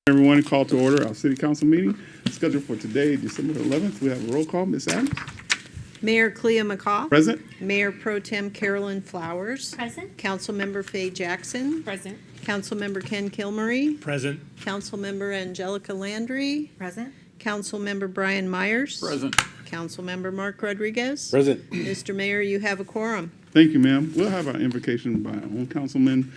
Everyone, call to order our city council meeting scheduled for today, December 11th. We have a roll call. Ms. Adams? Mayor Clea McCaw. Present. Mayor Pro Tem Carolyn Flowers. Present. Councilmember Faye Jackson. Present. Councilmember Ken Kilmery. Present. Councilmember Angelica Landry. Present. Councilmember Brian Myers. Present. Councilmember Mark Rodriguez. Present. Mr. Mayor, you have a quorum. Thank you, ma'am. We'll have our invocation by our own Councilman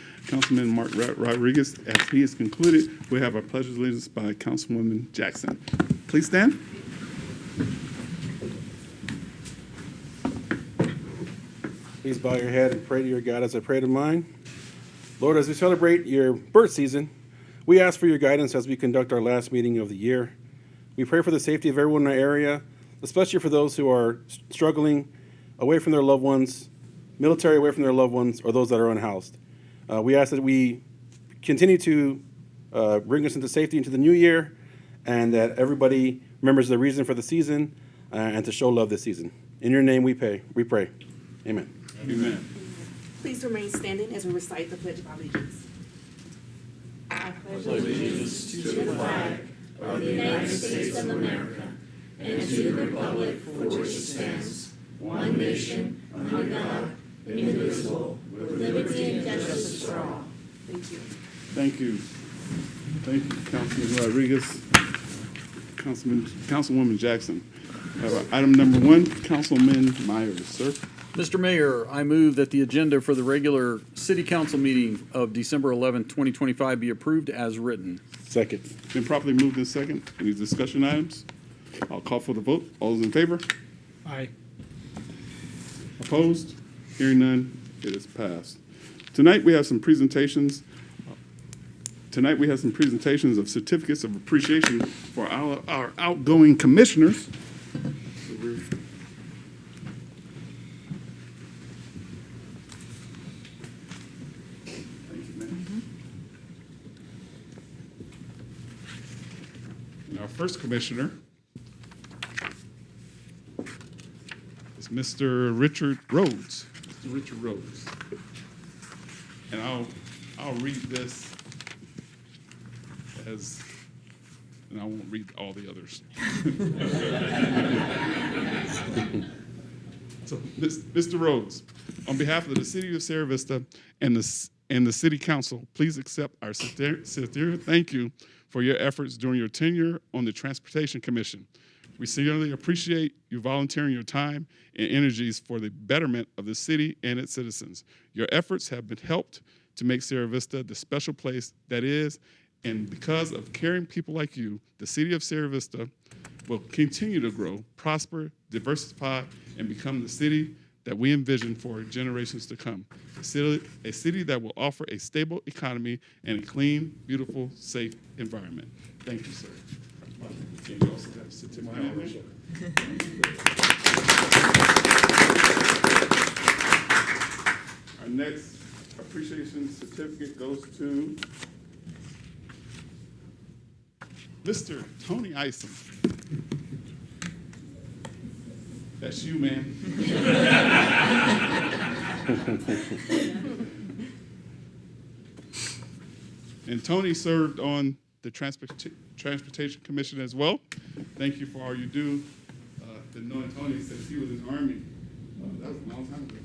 Mark Rodriguez. As he is concluded, we have our pledge of allegiance by Councilwoman Jackson. Please stand. Please bow your head and pray to your God as I pray to mine. Lord, as we celebrate your birth season, we ask for your guidance as we conduct our last meeting of the year. We pray for the safety of everyone in our area, especially for those who are struggling away from their loved ones, military away from their loved ones, or those that are unhoused. We ask that we continue to bring us into safety into the new year, and that everybody remembers the reason for the season and to show love this season. In your name we pray. Amen. Amen. Please remain standing as we recite the Pledge of Allegiance. Thank you. Thank you, Councilman Rodriguez. Councilwoman Jackson. Item number 1, Councilman Myers, sir. Mr. Mayor, I move that the agenda for the regular city council meeting of December 11, 2025 be approved as written. Second. Been properly moved in second. Any discussion items? I'll call for the vote. All those in favor? Aye. Opposed? Hearing none, it is passed. Tonight, we have some presentations. Of certificates of appreciation for our outgoing commissioners. Thank you, ma'am. And our first commissioner is Mr. Richard Rhodes. Mr. Richard Rhodes. And I'll read this and I won't read all the others. So, Mr. Rhodes, on behalf of the City of Sierra Vista and the City Council, please accept our sincere thank you for your efforts during your tenure on the Transportation Commission. We sincerely appreciate you volunteering your time and energies for the betterment of the city and its citizens. Your efforts have been helped to make Sierra Vista the special place that is, and because of caring people like you, the City of Sierra Vista will continue to grow, prosper, diversify, and become the city that we envision for generations to come. A city that will offer a stable economy and a clean, beautiful, safe environment. Thank you, sir. And you also have a certificate. Our next appreciation certificate goes to Mr. Tony Ison. That's you, man. And Tony served on the Transportation Commission as well. Thank you for all you do. Been knowing Tony since he was in the Army. That was a long time ago.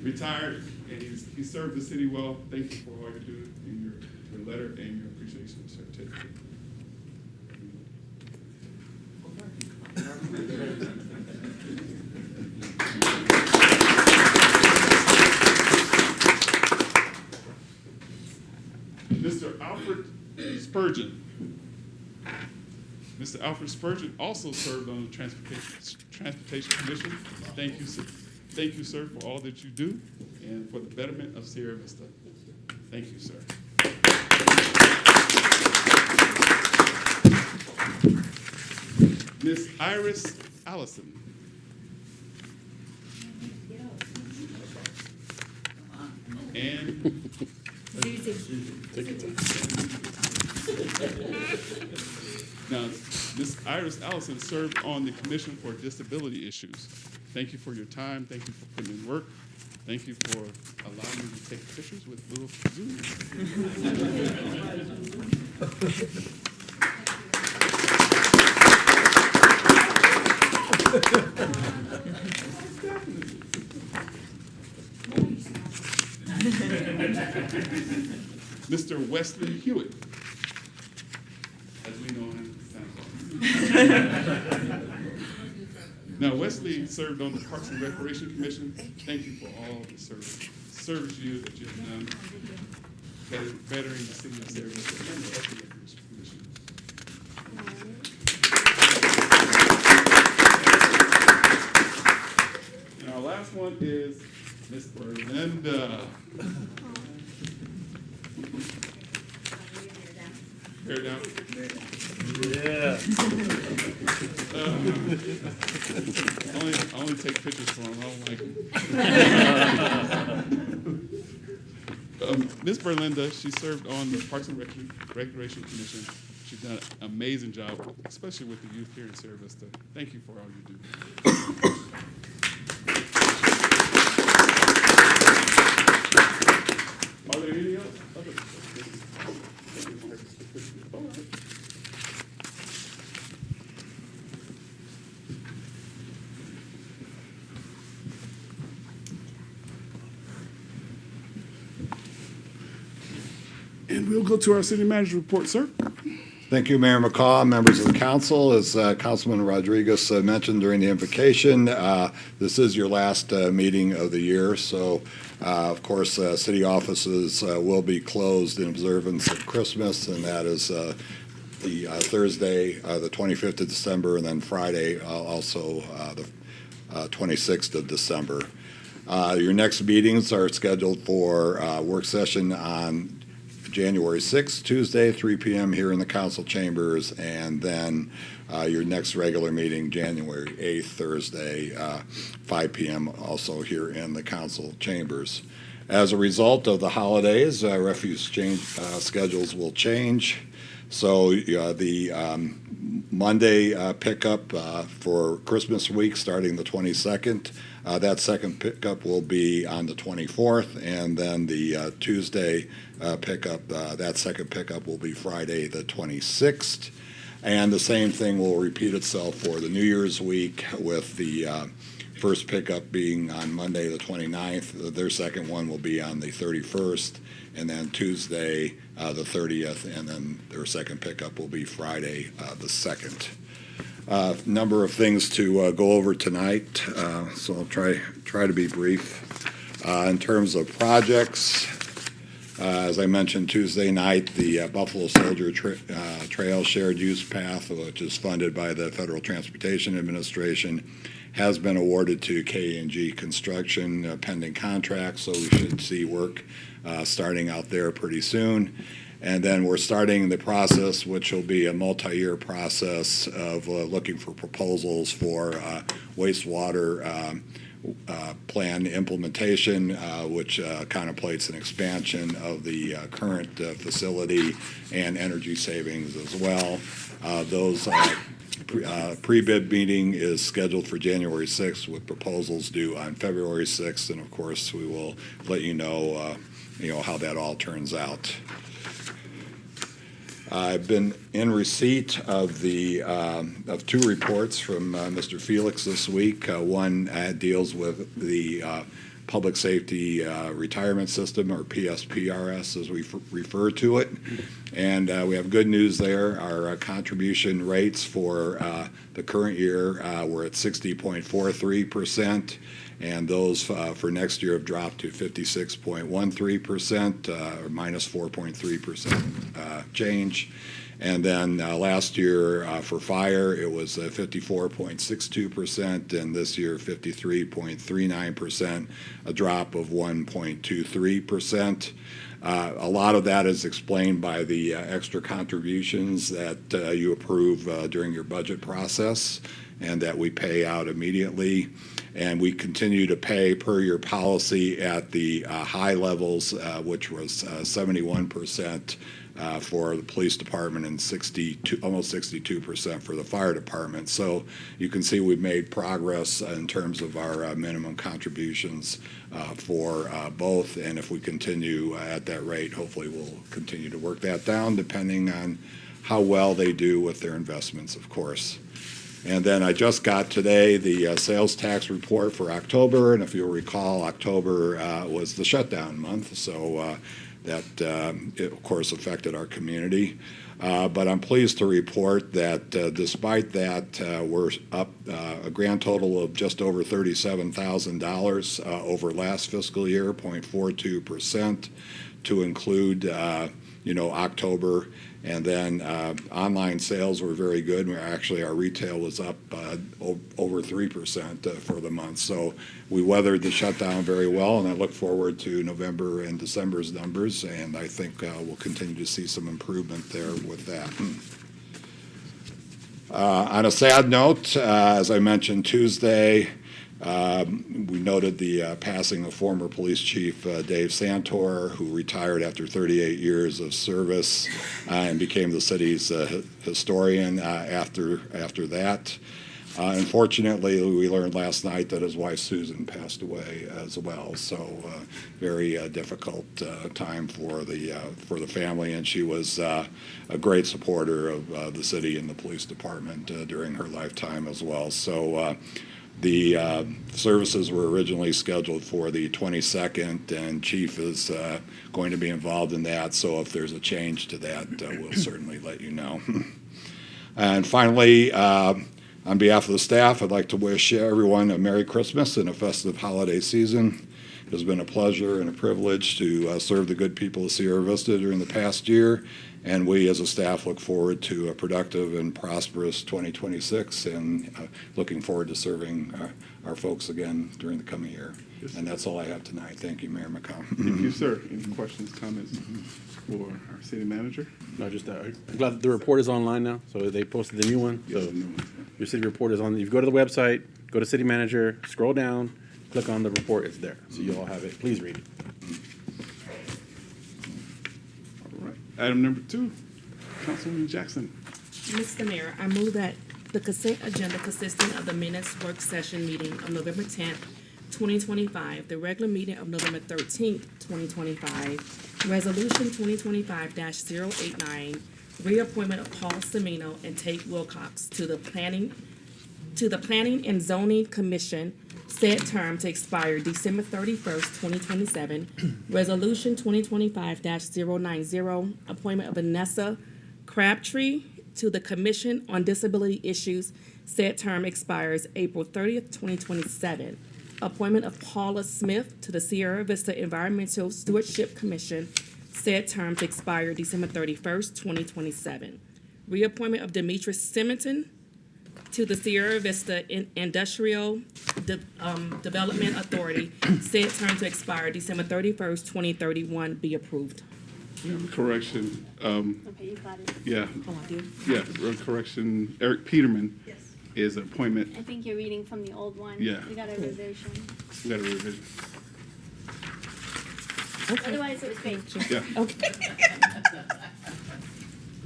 Retired, and he served the city well. Thank you for all you do in your letter and your appreciation certificate. Mr. Alfred Spurgeon. Mr. Alfred Spurgeon also served on the Transportation Commission. Thank you, sir. Thank you, sir, for all that you do and for the betterment of Sierra Vista. Thank you, sir. Miss Iris Allison. And now, Miss Iris Allison served on the Commission for Disability Issues. Thank you for your time. Thank you for putting in work. Thank you for allowing me to take pictures with little Zoom. Mr. Wesley Hewitt, as we know him, Santa Claus. Now, Wesley served on the Parks and Recreation Commission. Thank you for all the service years that you have done, bettering the city of Sarasota and the Parks and Recreation Commission. And our last one is Miss Berlinda. Hair down. Yeah. I only take pictures for them. I don't like them. Ms. Berlinda, she served on the Parks and Recreation Commission. She's done an amazing job, especially with the youth here in Sierra Vista. Thank you for all you do. Are there any other? All right. And we'll go to our city manager report, sir. Thank you, Mayor McCaw, members of the council. As Councilman Rodriguez mentioned during the invocation, this is your last meeting of the year. So, of course, city offices will be closed in observance of Christmas, and that is the Thursday, the 25th of December, and then Friday, also the 26th of December. Your next meetings are scheduled for work session on January 6th, Tuesday, 3 p.m. here in the council chambers, and then your next regular meeting, January 8th, Thursday, 5 p.m., also here in the council chambers. As a result of the holidays, refuse schedules will change. So the Monday pickup for Christmas week starting the 22nd, that second pickup will be on the 24th, and then the Tuesday pickup, that second pickup will be Friday the 26th. And the same thing will repeat itself for the New Year's week, with the first pickup being on Monday the 29th. Their second one will be on the 31st, and then Tuesday the 30th, and then their second pickup will be Friday the 2nd. Number of things to go over tonight, so I'll try to be brief. In terms of projects, as I mentioned, Tuesday night, the Buffalo Soldier Trail Shared Use Path, which is funded by the Federal Transportation Administration, has been awarded to K&G Construction, pending contract, so we should see work starting out there pretty soon. And then we're starting the process, which will be a multi-year process of looking for proposals for wastewater plan implementation, which contemplates an expansion of the current facility and energy savings as well. Those pre-bid meeting is scheduled for January 6th, with proposals due on February 6th, and of course we will let you know how that all turns out. I've been in receipt of of two reports from Mr. Felix this week. One deals with the Public Safety Retirement System, or PSPRS as we refer to it. And we have good news there. Our contribution rates for the current year were at 60.43%. And those for next year have dropped to 56.13%, or minus 4.3% change. And then last year for fire, it was 54.62%, and this year 53.39%, a drop of 1.23%. A lot of that is explained by the extra contributions that you approve during your budget process and that we pay out immediately. And we continue to pay per your policy at the high levels, which was 71% for the police department and almost 62% for the fire department. So you can see we've made progress in terms of our minimum contributions for both. And if we continue at that rate, hopefully we'll continue to work that down, depending on how well they do with their investments, of course. And then I just got today the sales tax report for October, and if you'll recall, October was the shutdown month, so that, it, of course, affected our community. But I'm pleased to report that despite that, we're up a grand total of just over $37,000 over last fiscal year, 0.42%, to include, October. And then online sales were very good. Actually, our retail was up over 3% for the month. So we weathered the shutdown very well, and I look forward to November and December's numbers, and I think we'll continue to see some improvement there with that. On a sad note, as I mentioned Tuesday, we noted the passing of former police chief Dave Santor, who retired after 38 years of service and became the city's historian after that. Unfortunately, we learned last night that his wife Susan passed away as well. So very difficult time for the family, and she was a great supporter of the city and the police department during her lifetime as well. So. The services were originally scheduled for the 22nd, and Chief is going to be involved in that. So if there's a change to that, we'll certainly let you know. And finally, on behalf of the staff, I'd like to wish everyone a Merry Christmas and a festive holiday season. It has been a pleasure and a privilege to serve the good people of Sierra Vista during the past year. And we as a staff look forward to a productive and prosperous 2026 and looking forward to serving our folks again during the coming year. And that's all I have tonight. Thank you, Mayor McCall. Thank you, sir. Any questions, comments for our city manager? No, just I'm glad the report is online now. So they posted the new one. Yes, So the new one. your city report is on. If you go to the website, go to city manager, scroll down, click on the report. It's there. So you all have it. Please read it. All right. Item number 2, Councilwoman Jackson. Mr. Mayor, I move that the consent agenda consisting of the minutes work session meeting of November 10th, 2025, the regular meeting of November 13th, 2025, Resolution 2025-089, reappointment of Paul Semino and Tate Wilcox to the Planning and Zoning Commission, said term to expire December 31st, 2027. Resolution 2025-090, appointment of Vanessa Crabtree to the Commission on Disability Issues, said term expires April 30th, 2027. Appointment of Paula Smith to the Sierra Vista Environmental Stewardship Commission, said term to expire December 31st, 2027. Reappointment of Demetrius Simonton to the Sierra Vista Industrial Development Authority, said term to expire December 31st, 2031, be approved. We have a correction. Okay, you got it. Yeah, Oh, I did? yeah, correction. Eric Peterman is appointment. I think you're reading from the old one. Yeah. We got a revision. We got a revision. Otherwise, it was great. Yeah, Okay.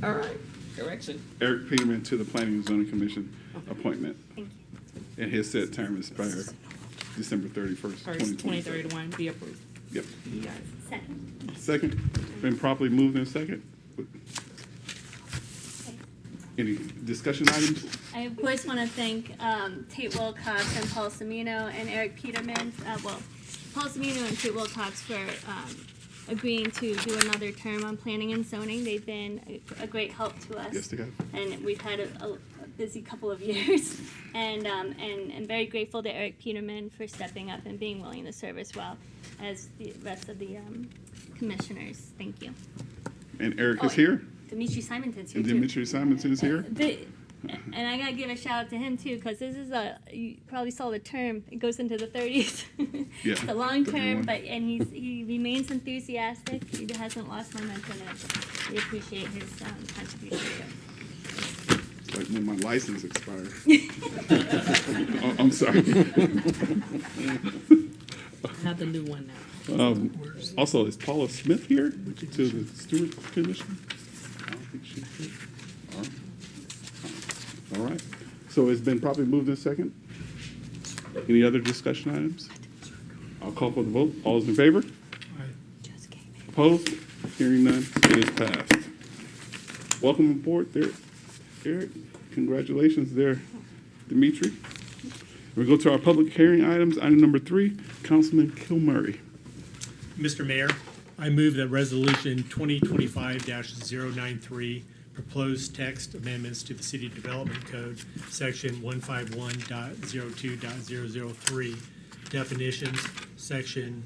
All right, correction. Eric Peterman to the Planning and Zoning Commission appointment. Thank you. And his set term expires December 31st, First, 2027. 2031, be approved. Yep. You got it. Second. Second, been properly moved in second. Any discussion items? I of course want to thank Tate Wilcox and Paul Semino and Eric Peterman. Paul Semino and Tate Wilcox for agreeing to do another term on planning and zoning. They've been a great help to us. Yes, they got. And we've had a busy couple of years, and very grateful to Eric Peterman for stepping up and being willing to serve as well as the rest of the commissioners. Thank you. And Eric Oh, is here, Dimitri Simonton's here and too. Dimitri Simonson is here. And I gotta give a shout out to him too, because this is you probably saw the term. It goes into the 30s. Yeah, It's a long term, 31. and he remains enthusiastic. He hasn't lost momentum, and we appreciate his contribution. like when my license expires. Oh, I'm sorry. Have the new one now. Also, is Paula Smith here to the Stewart Commission? I don't think she's here. All right. So it's been properly moved in second. Any other discussion items? I'll call for the vote. All those in favor? Opposed? Hearing none, it is passed. Welcome aboard there, Eric. Congratulations there, Dimitri. We go to our public hearing items. Item number 3, Councilman Kilmurray. Mr. Mayor, I move that Resolution 2025-093, proposed text amendments to the City Development Code, Section 151.02.003, definitions, Section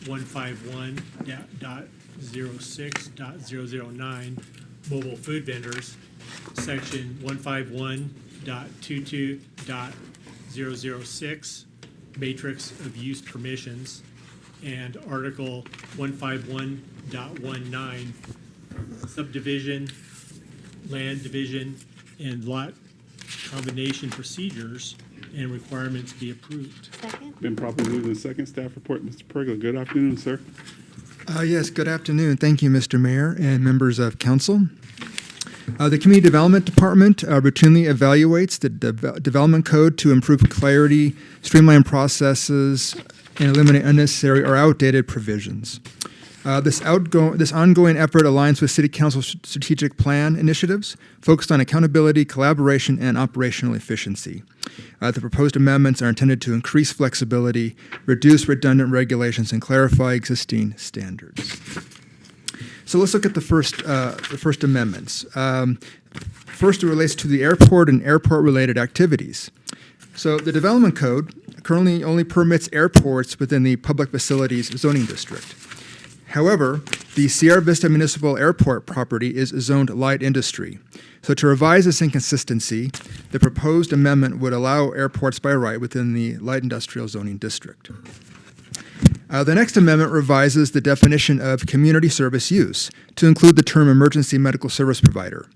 151.06.009, mobile food vendors, Section 151.22.006, matrix of use permissions, and Article 151.19, subdivision, land division, and lot combination procedures and requirements be approved. Second? Been properly moved in second. Staff report, Mr. Pergla. Good afternoon, sir. Yes, good afternoon. Thank you, Mr. Mayor and members of council. The Community Development Department routinely evaluates the development code to improve clarity, streamline processes, and eliminate unnecessary or outdated provisions. This ongoing effort aligns with City Council's strategic plan initiatives focused on accountability, collaboration, and operational efficiency. The proposed amendments are intended to increase flexibility, reduce redundant regulations, and clarify existing standards. So let's look at the first amendments. First, it relates to the airport and airport-related activities. So the development code currently only permits airports within the public facilities zoning district. However, the Sierra Vista Municipal Airport property is zoned light industry. So to revise this inconsistency, the proposed amendment would allow airports by right within the light industrial zoning district. The next amendment revises the definition of community service use to include the term emergency medical service provider.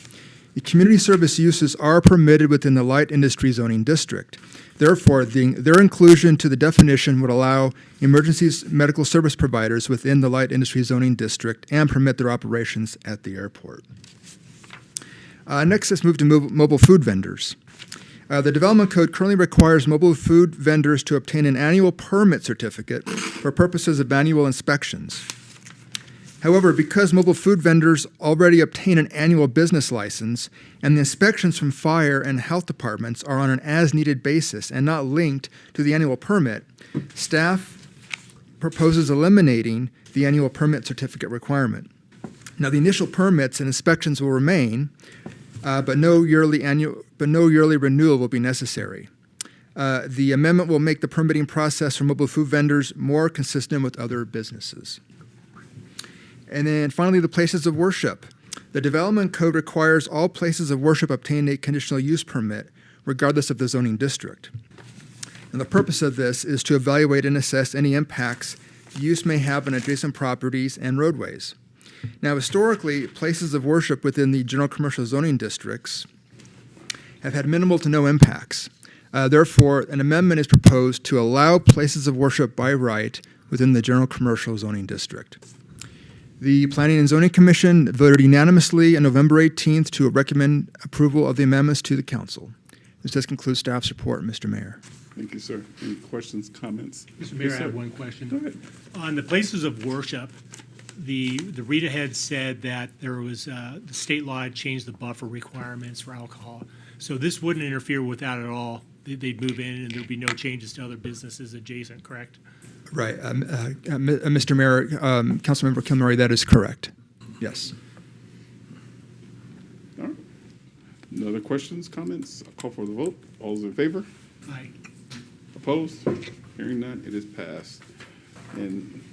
The community service uses are permitted within the light industry zoning district. Therefore, their inclusion to the definition would allow emergency medical service providers within the light industry zoning district and permit their operations at the airport. Next, let's move to mobile food vendors. The Development Code currently requires mobile food vendors to obtain an annual permit certificate for purposes of annual inspections. However, because mobile food vendors already obtain an annual business license and the inspections from fire and health departments are on an as-needed basis and not linked to the annual permit, staff proposes eliminating the annual permit certificate requirement. Now, the initial permits and inspections will remain, but no yearly renewal will be necessary. The amendment will make the permitting process for mobile food vendors more consistent with other businesses. And then finally, the places of worship. The Development Code requires all places of worship obtain a conditional use permit, regardless of the zoning district. And the purpose of this is to evaluate and assess any impacts use may have on adjacent properties and roadways. Now, historically, places of worship within the general commercial zoning districts have had minimal to no impacts. Therefore, an amendment is proposed to allow places of worship by right within the general commercial zoning district. The Planning and Zoning Commission voted unanimously on November 18th to recommend approval of the amendments to the council. This does conclude staff's report, Mr. Mayor. Thank you, sir. Any questions, comments? Mr. Mayor, Yes, I sir. have one question. Go ahead. On the places of worship, the Rita had said that there was, the state law had changed the buffer requirements for alcohol. So this wouldn't interfere with that at all. They'd move in and there'd be no changes to other businesses adjacent, correct? Right. Mr. Mayor, Councilmember Kilmurray, that is correct. Yes. All right. No other questions, comments? I'll call for the vote. All those in favor? Aye. Opposed? Hearing none, it is passed. And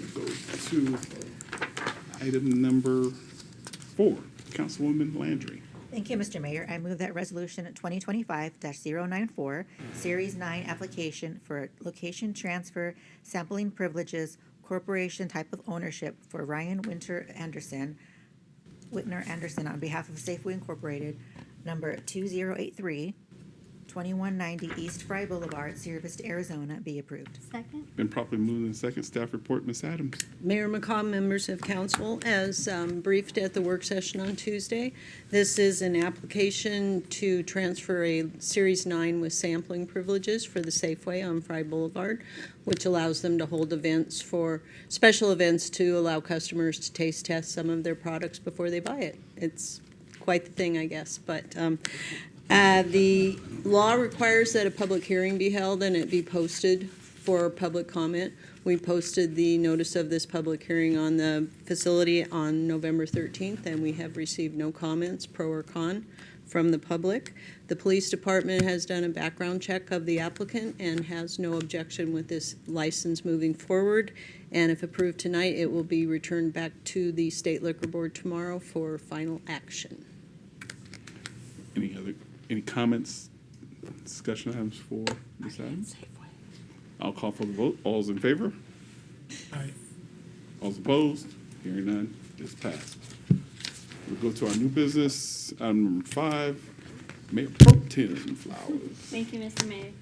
we go to item number 4, Councilwoman Landry. Thank you, Mr. Mayor. I move that Resolution 2025-094, Series 9 application for location transfer, sampling privileges, corporation type of ownership for Ryan Whitner Anderson on behalf of Safeway Incorporated number 2083, 2190 East Fry Boulevard, Sierra Vista, Arizona, be approved. Second. Been properly moved in second. Staff report, Ms. Adams. Mayor McCaw, members of council, as briefed at the work session on Tuesday, this is an application to transfer a Series 9 with sampling privileges for the Safeway on Fry Boulevard, which allows them to hold events for, special events to allow customers to taste test some of their products before they buy it. It's quite the thing, I guess, but the law requires that a public hearing be held and it be posted for public comment. We posted the notice of this public hearing on the facility on November 13th, and we have received no comments, pro or con, from the public. The police department has done a background check of the applicant and has no objection with this license moving forward. And if approved tonight, it will be returned back to the State Liquor Board tomorrow for final action. Any comments, discussion items for Ms. Adams? I'll call for the vote. All's in favor? Aye. All's opposed? Hearing none, it's passed. We'll go to our new business, item number 5, Mayor Pro Tem Flowers. Thank you, Mr. Mayor.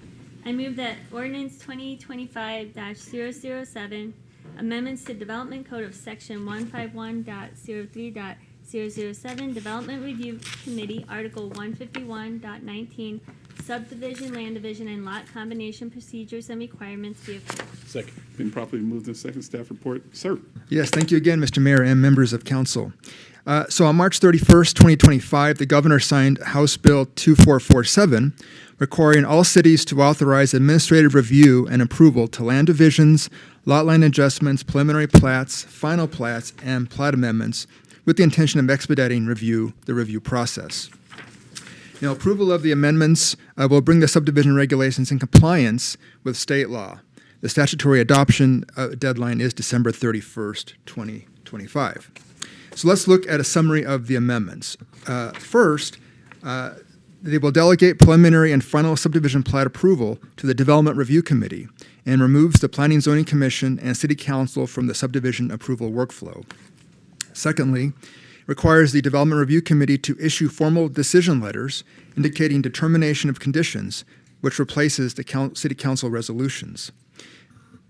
I move that ordinance 2025-007, amendments to Development Code of Section 151.03.007, Development Review Committee, Article 151.19, Subdivision, Land Division, and Lot Combination Procedures and Requirements be approved. Second. Been properly moved in second. Staff report. Sir. Yes, thank you again, Mr. Mayor and members of council. So on March 31st, 2025, the governor signed House Bill 2447, requiring all cities to authorize administrative review and approval to land divisions, lot line adjustments, preliminary plats, final plats, and plat amendments with the intention of expediting the review process. Now, approval of the amendments will bring the subdivision regulations in compliance with state law. The statutory adoption deadline is December 31st, 2025. So let's look at a summary of the amendments. First, they will delegate preliminary and final subdivision plat approval to the Development Review Committee and removes the Planning and Zoning Commission and City Council from the subdivision approval workflow. Secondly, requires the Development Review Committee to issue formal decision letters indicating determination of conditions, which replaces the City Council resolutions.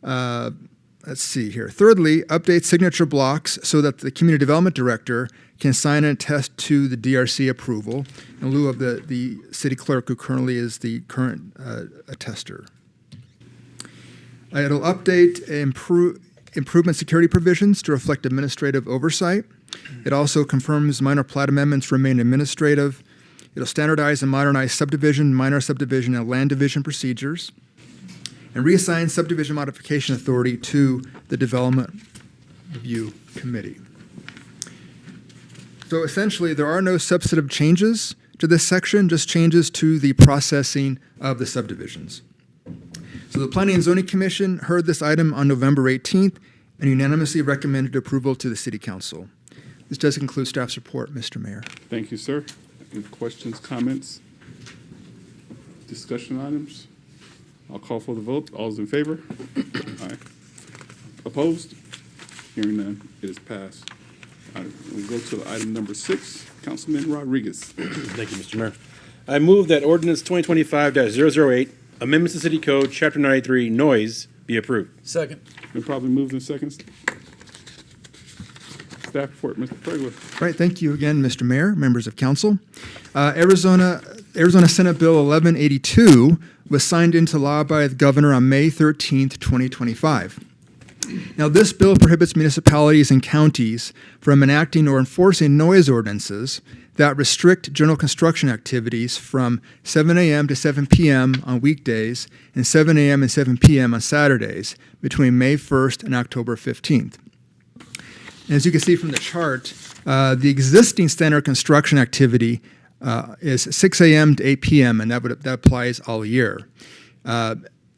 Let's see here. Thirdly, update signature blocks so that the Community Development Director can sign and attest to the DRC approval in lieu of the City Clerk, who currently is the current attester. It'll update improvement security provisions to reflect administrative oversight. It also confirms minor plat amendments remain administrative. It'll standardize and modernize subdivision, minor subdivision, and land division procedures, and reassign subdivision modification authority to the Development Review Committee. So essentially, there are no substantive changes to this section, just changes to the processing of the subdivisions. So the Planning and Zoning Commission heard this item on November 18th and unanimously recommended approval to the City Council. This does conclude staff's report, Mr. Mayor. Thank you, sir. Any questions, comments, discussion items? I'll call for the vote. All's in favor? Aye. Opposed? Hearing none, it is passed. All right, we'll go to item number 6, Councilman Rodriguez. Thank you, Mr. Mayor. I move that ordinance 2025-008, amendments to City Code, Chapter 93, noise, be approved. Second. Been probably moved in seconds. Staff report, Mr. Pregler. All right, thank you again, Mr. Mayor, members of council. Arizona Senate Bill 1182 was signed into law by the governor on May 13th, 2025. Now, this bill prohibits municipalities and counties from enacting or enforcing noise ordinances that restrict general construction activities from 7 a.m. to 7 p.m. on weekdays and 7 a.m. and 7 p.m. on Saturdays between May 1st and October 15th. And as you can see from the chart, the existing standard construction activity is 6 a.m. to 8 p.m., and that applies all year.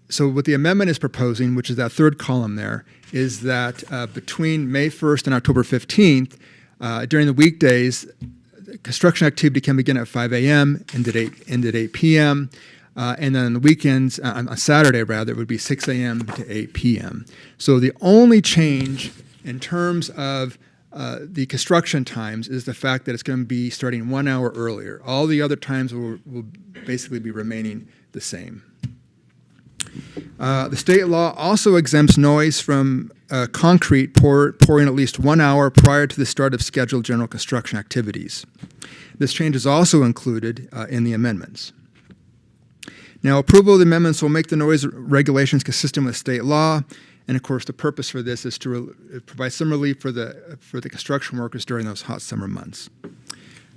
So what the amendment is proposing, which is that third column there, is that between May 1st and October 15th, during the weekdays, construction activity can begin at 5 a.m. and at 8 p.m., and then on the weekends, on Saturday rather, it would be 6 a.m. to 8 p.m. So the only change in terms of the construction times is the fact that it's going to be starting 1 hour earlier. All the other times will basically be remaining the same. The state law also exempts noise from concrete pouring at least 1 hour prior to the start of scheduled general construction activities. This change is also included in the amendments. Now, approval of the amendments will make the noise regulations consistent with state law, and of course, the purpose for this is to provide some relief for the construction workers during those hot summer months.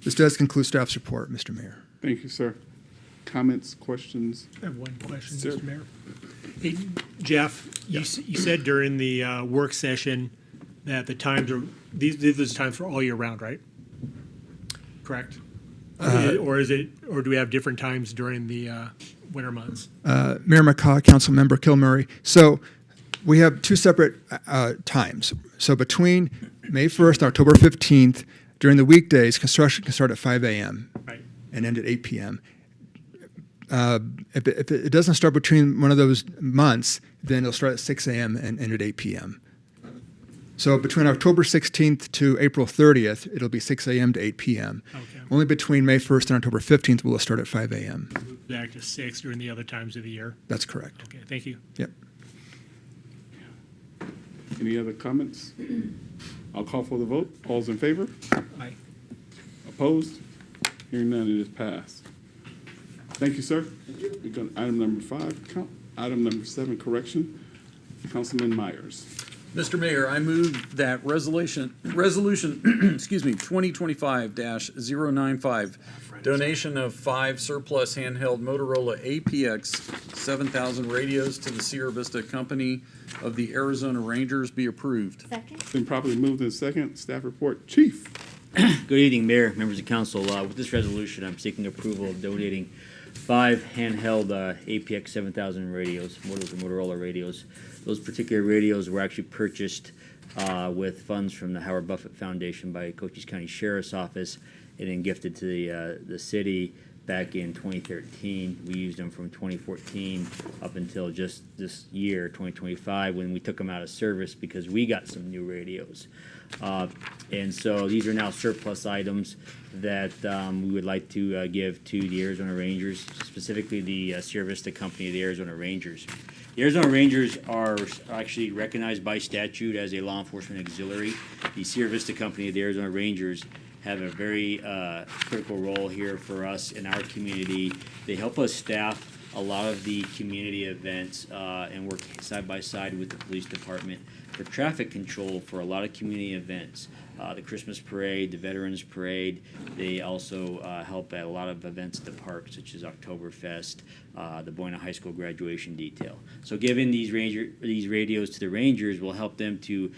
This does conclude staff's report, Mr. Mayor. Thank you, sir. Comments, questions? I have one question, Sir. Mr. Mayor. Hey, Jeff, you said during the work session that the times are, these are the times for all year round, right? Correct? Or do we have different times during the winter months? Mayor McCaw, Councilmember Kilmurray. So we have two separate times. So between May 1st and October 15th, during the weekdays, construction can start at 5 a.m. Right. and end at 8 p.m. If it doesn't start between one of those months, then it'll start at 6 a.m. and end at 8 p.m. So between October 16th to April 30th, it'll be 6 a.m. to 8 p.m. Okay. Only between May 1st and October 15th will it start at 5 a.m. Back to 6 during the other times of the year? That's correct. Okay, thank you. Yep. Any other comments? I'll call for the vote. All's in favor? Aye. Opposed? Hearing none, it is passed. Thank you, sir. We go to item number 5, item number 7, correction. Councilman Myers. Mr. Mayor, I move that resolution, excuse me, 2025-095, donation of 5 surplus handheld Motorola APX 7000 radios to the Sierra Vista Company of the Arizona Rangers be approved. Second? Been properly moved in second. Staff report. Chief. Good evening, Mayor, members of council. With this resolution, I'm seeking approval of donating 5 handheld APX 7000 radios, Motorola radios. Those particular radios were actually purchased with funds from the Howard Buffett Foundation by Cochise County Sheriff's Office and then gifted to the city back in 2013. We used them from 2014 up until just this year, 2025, when we took them out of service because we got some new radios. And so these are now surplus items that we would like to give to the Arizona Rangers, specifically the Sierra Vista Company of the Arizona Rangers. The Arizona Rangers are actually recognized by statute as a law enforcement auxiliary. The Sierra Vista Company of the Arizona Rangers have a very critical role here for us in our community. They help us staff a lot of the community events and work side by side with the police department for traffic control for a lot of community events. The Christmas parade, the Veterans Parade. They also help at a lot of events at the park, such as Oktoberfest, the Buena High School graduation detail. So giving these radios to the Rangers will help them to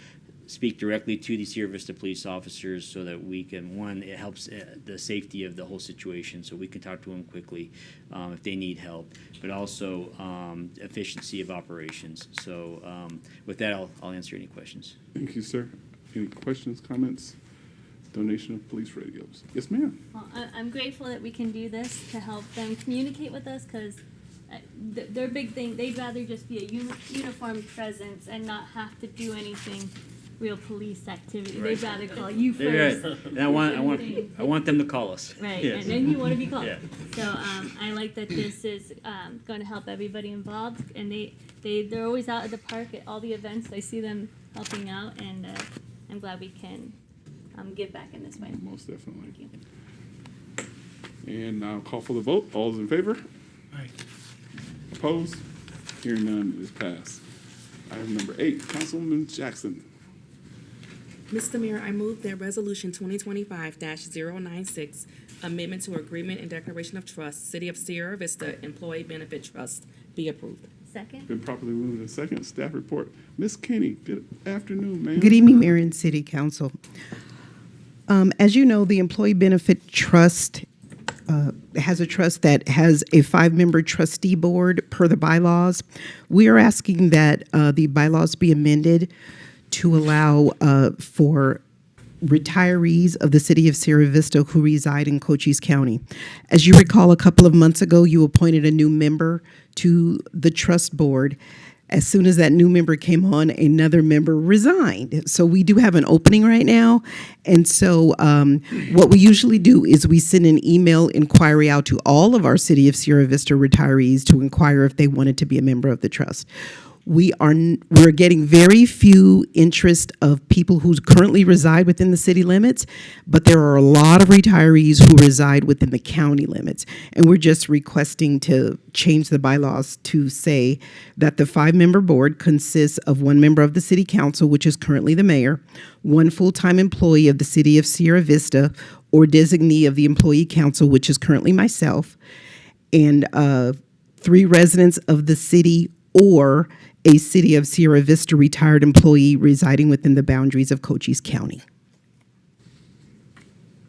speak directly to the Sierra Vista police officers so that we can, one, it helps the safety of the whole situation so we can talk to them quickly if they need help, but also efficiency of operations. So with that, I'll answer any questions. Thank you, sir. Any questions, comments? Donation of police radios. Yes, ma'am. Well, I'm grateful that we can do this to help them communicate with us because their big thing, they'd rather just be a uniformed presence and not have to do anything real police activity. Right. They'd rather call you first. Right. And I want them to call us. Right, Yes. and then you want to be called. Yeah. So I like that this is going to help everybody involved, and they're always out at the park at all the events. I see them helping out, and I'm glad we can give back in this way. Most definitely. Thank you. And I'll call for the vote. All those in favor? Aye. Opposed? Hearing none, it is passed. Item number 8, Councilwoman Jackson. Mr. Mayor, I move that Resolution 2025-096, Amendment to Agreement and Declaration of Trust, City of Sierra Vista Employee Benefit Trust, be approved. Second? Been properly moved in second. Staff report. Ms. Kenny, good afternoon, ma'am. Good evening, Mayor and City Council. As you know, the Employee Benefit Trust has a trust that has a 5-member trustee board per the bylaws. We are asking that the bylaws be amended to allow for retirees of the City of Sierra Vista who reside in Cochise County. As you recall, a couple of months ago, you appointed a new member to the trust board. As soon as that new member came on, another member resigned. So we do have an opening right now. And so what we usually do is we send an email inquiry out to all of our City of Sierra Vista retirees to inquire if they wanted to be a member of the trust. We're getting very few interest of people who currently reside within the city limits, but there are a lot of retirees who reside within the county limits. And we're just requesting to change the bylaws to say that the 5-member board consists of 1 member of the city council, which is currently the mayor, 1 full-time employee of the City of Sierra Vista or designee of the employee council, which is currently myself, and 3 residents of the city or a City of Sierra Vista retired employee residing within the boundaries of Cochise County.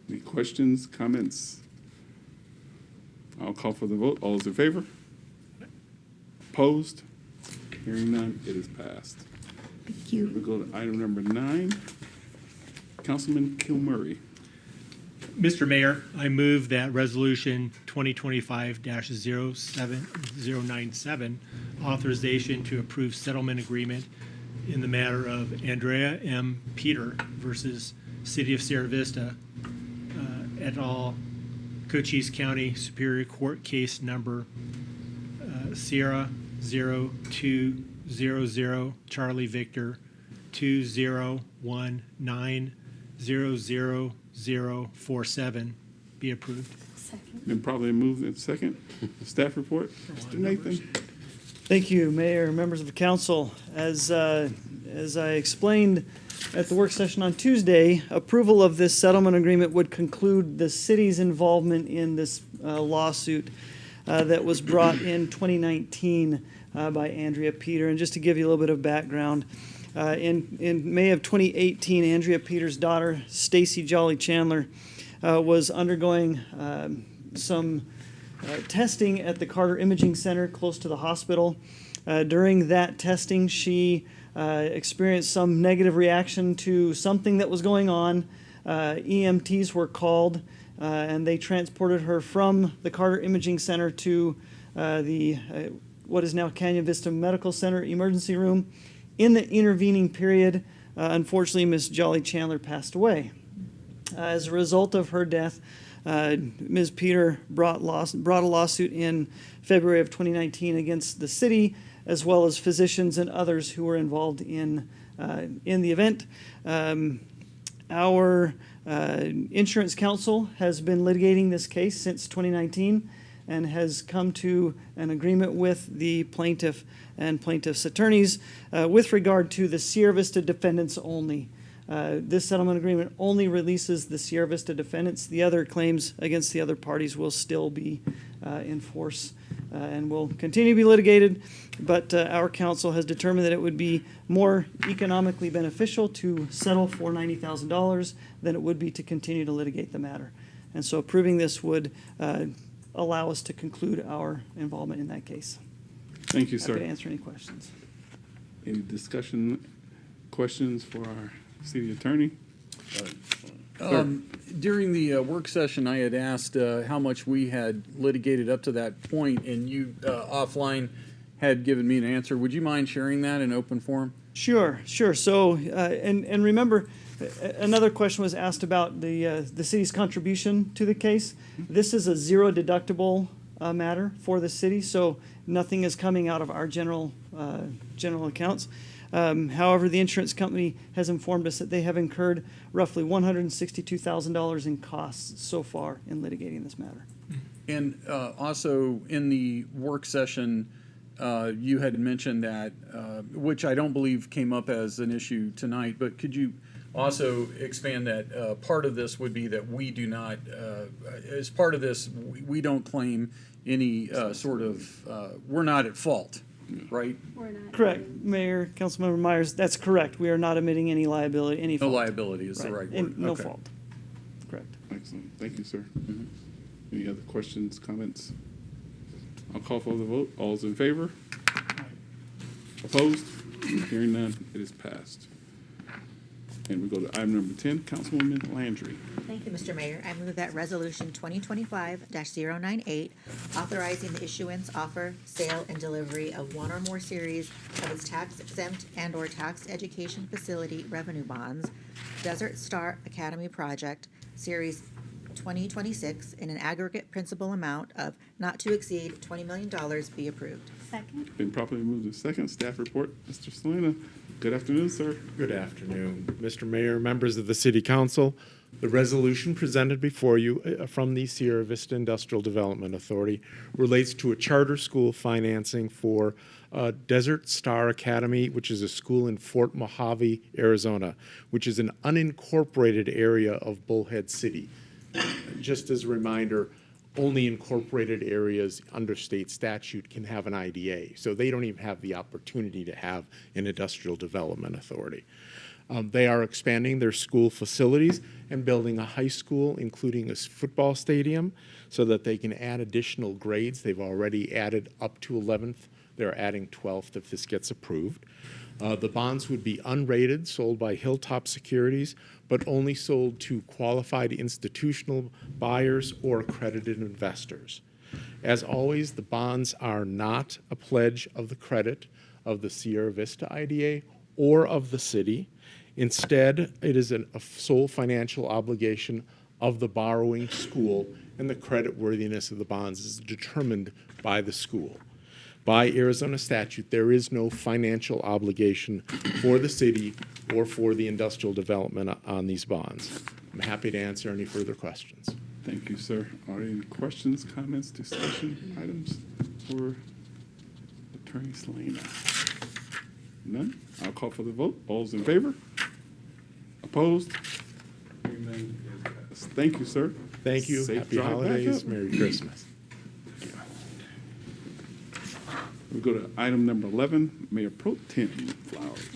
Any questions, comments? I'll call for the vote. All those in favor? Opposed? Hearing none, it is passed. Thank you. We go to item number 9. Councilman Kilmurray. Mr. Mayor, I move that Resolution 2025-07097, authorization to approve settlement agreement in the matter of Andrea M. Peter versus City of Sierra Vista, et al., Cochise County Superior Court case number Sierra 0200 Charlie Victor 201900047 be approved. Been probably moved in second. Staff report, Mr. Nathan. Thank you, Mayor, members of the council. As I explained at the work session on Tuesday, approval of this settlement agreement would conclude the city's involvement in this lawsuit that was brought in 2019 by Andrea Peter. And just to give you a little bit of background, in May of 2018, Andrea Peter's daughter, Stacy Jolly Chandler, was undergoing some testing at the Carter Imaging Center close to the hospital. During that testing, she experienced some negative reaction to something that was going on. EMTs were called, and they transported her from the Carter Imaging Center to what is now Canyon Vista Medical Center emergency room. In the intervening period, unfortunately, Ms. Jolly Chandler passed away. As a result of her death, Ms. Peter brought a lawsuit in February of 2019 against the city, as well as physicians and others who were involved in the event. Our insurance counsel has been litigating this case since 2019 and has come to an agreement with the plaintiff and plaintiff's attorneys with regard to the Sierra Vista defendants only. This settlement agreement only releases the Sierra Vista defendants. The other claims against the other parties will still be in force and will continue to be litigated. But our counsel has determined that it would be more economically beneficial to settle for $90,000 than it would be to continue to litigate the matter. And so approving this would allow us to conclude our involvement in that case. Thank you, sir. Happy to answer any questions. Any discussion, questions for our city attorney? During the work session, I had asked how much we had litigated up to that point, and you offline had given me an answer. Would you mind sharing that in open forum? Sure. So, and remember, another question was asked about the city's contribution to the case. This is a zero deductible matter for the city, so nothing is coming out of our general accounts. However, the insurance company has informed us that they have incurred roughly $162,000 in costs so far in litigating this matter. And also in the work session, you had mentioned that, which I don't believe came up as an issue tonight, but could you also expand that part of this would be that we do not, as part of this, we don't claim any sort of, we're not at fault, right? We're not. Correct, Mayor, Councilmember Myers, that's correct. We are not admitting any liability, any No fault. liability is the right And word. no Okay. fault. Correct. Excellent. Thank you, sir. Any other questions, comments? I'll call for the vote. All's in favor? Opposed? Hearing none, it is passed. And we go to item number 10, Councilwoman Landry. Thank you, Mr. Mayor. I move that Resolution 2025-098, authorizing the issuance, offer, sale, and delivery of one or more series of its tax-exempt and/or tax education facility revenue bonds, Desert Star Academy Project, Series 2026, in an aggregate principal amount of not to exceed $20 million be approved. Second. Been properly moved in second. Staff report, Mr. Selena. Good afternoon, sir. Good afternoon, Mr. Mayor, members of the City Council. The resolution presented before you from the Sierra Vista Industrial Development Authority relates to a charter school financing for Desert Star Academy, which is a school in Fort Mojave, Arizona, which is an unincorporated area of Bullhead City. Just as a reminder, only incorporated areas under state statute can have an IDA, so they don't even have the opportunity to have an industrial development authority. They are expanding their school facilities and building a high school, including a football stadium, so that they can add additional grades. They've already added up to 11th. They're adding 12th if this gets approved. The bonds would be unrated, sold by Hilltop Securities, but only sold to qualified institutional buyers or accredited investors. As always, the bonds are not a pledge of the credit of the Sierra Vista IDA or of the city. Instead, it is a sole financial obligation of the borrowing school, and the creditworthiness of the bonds is determined by the school. By Arizona statute, there is no financial obligation for the city or for the industrial development on these bonds. I'm happy to answer any further questions. Thank you, sir. Are there any questions, comments, discussion items for Attorney Selena? None? I'll call for the vote. All's in favor? Opposed? Thank you, sir. Thank you. Safe Happy drive back holidays. up. Merry Christmas. We go to item number 11, Mayor Pro Tem Flowers.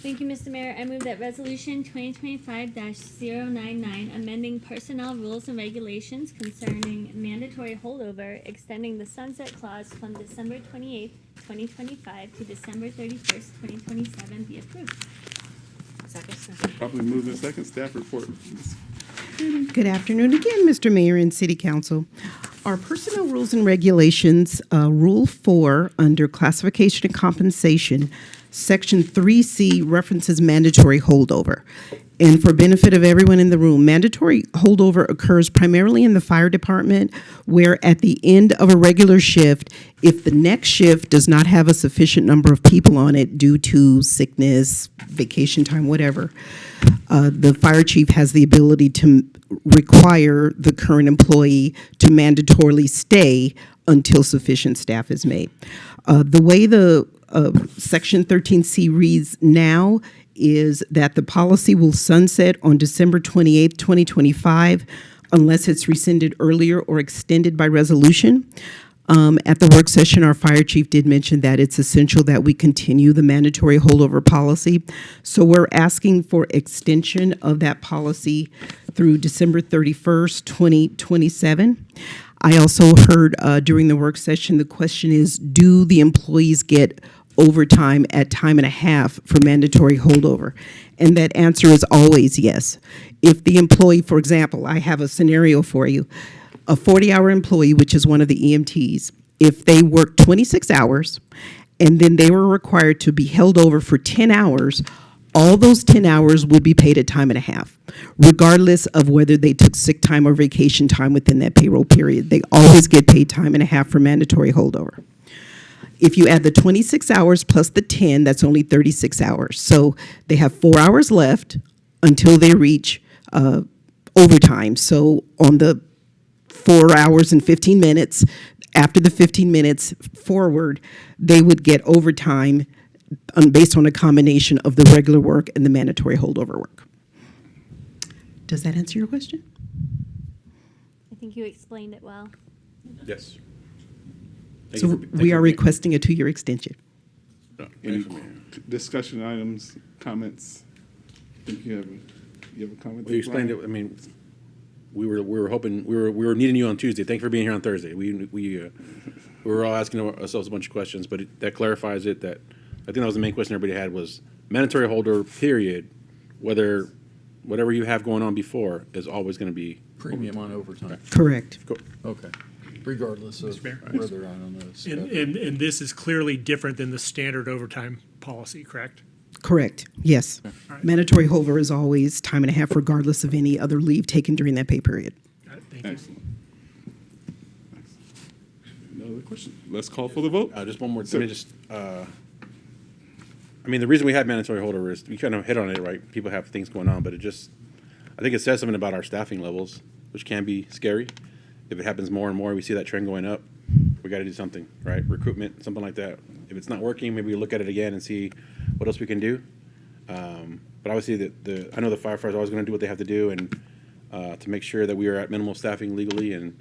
Thank you, Mr. Mayor. I move that Resolution 2025-099, amending personnel rules and regulations concerning mandatory holdover, extending the sunset clause from December 28th, 2025 to December 31st, 2027 be approved. Second. Properly moved in second. Staff report. Good afternoon again, Mr. Mayor and City Council. Our personnel rules and regulations, Rule 4, under classification and compensation, Section 3C references mandatory holdover. And for benefit of everyone in the room, mandatory holdover occurs primarily in the fire department, where at the end of a regular shift, if the next shift does not have a sufficient number of people on it due to sickness, vacation time, whatever, the fire chief has the ability to require the current employee to mandatorily stay until sufficient staff is made. The way the Section 13C reads now is that the policy will sunset on December 28th, 2025, unless it's rescinded earlier or extended by resolution. At the work session, our fire chief did mention that it's essential that we continue the mandatory holdover policy. So we're asking for extension of that policy through December 31st, 2027. I also heard during the work session, the question is, do the employees get overtime at time and a half for mandatory holdover? And that answer is always yes. If the employee, for example, I have a scenario for you, a 40-hour employee, which is one of the EMTs, if they work 26 hours and then they were required to be held over for 10 hours, all those 10 hours would be paid at time and a half, regardless of whether they took sick time or vacation time within that payroll period. They always get paid time and a half for mandatory holdover. If you add the 26 hours plus the 10, that's only 36 hours. So they have 4 hours left until they reach overtime. So on the 4 hours and 15 minutes, after the 15 minutes forward, they would get overtime based on a combination of the regular work and the mandatory holdover work. Does that answer your question? I think you explained it well. Yes. So we are requesting a 2-year extension. Any discussion items, comments? I think you have a comment? Well, you explained it. I mean, we were hoping we were needing you on Tuesday. Thank you for being here on Thursday. We were all asking ourselves a bunch of questions, but that clarifies it. That I think that was the main question everybody had was mandatory holder, period, whatever you have going on before is always going to be. Premium on overtime. Correct. Okay. Regardless of Mr. Mayor. where they're at on the schedule. And this is clearly different than the standard overtime policy, correct? Correct. Yes. Mandatory holder is always time and a half, regardless of any other leave taken during that pay period. Got it. Thank you. Excellent. Another question? Let's call for the vote. Just one more. Sir. Let me just. I mean, the reason we had mandatory holder is we kind of hit on it, right? People have things going on, but I think it says something about our staffing levels, which can be scary. If it happens more and more, we see that trend going up. We got to do something, right? Recruitment, something like that. If it's not working, maybe we look at it again and see what else we can do. But obviously, I know the firefighters are always going to do what they have to do, and to make sure that we are at minimal staffing legally. And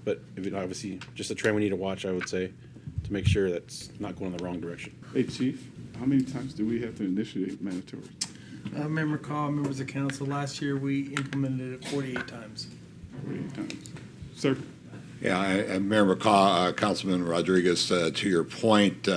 but if it, obviously, just a trend we need to watch, I would say, to make sure that's not going in the wrong direction. Hey, Chief, how many times do we have to initiate mandatory? Member Carr, members of council, last year we implemented it 48 times. 48 times. Sir? Yeah, and Mayor McCaw, Councilman Rodriguez, to your point,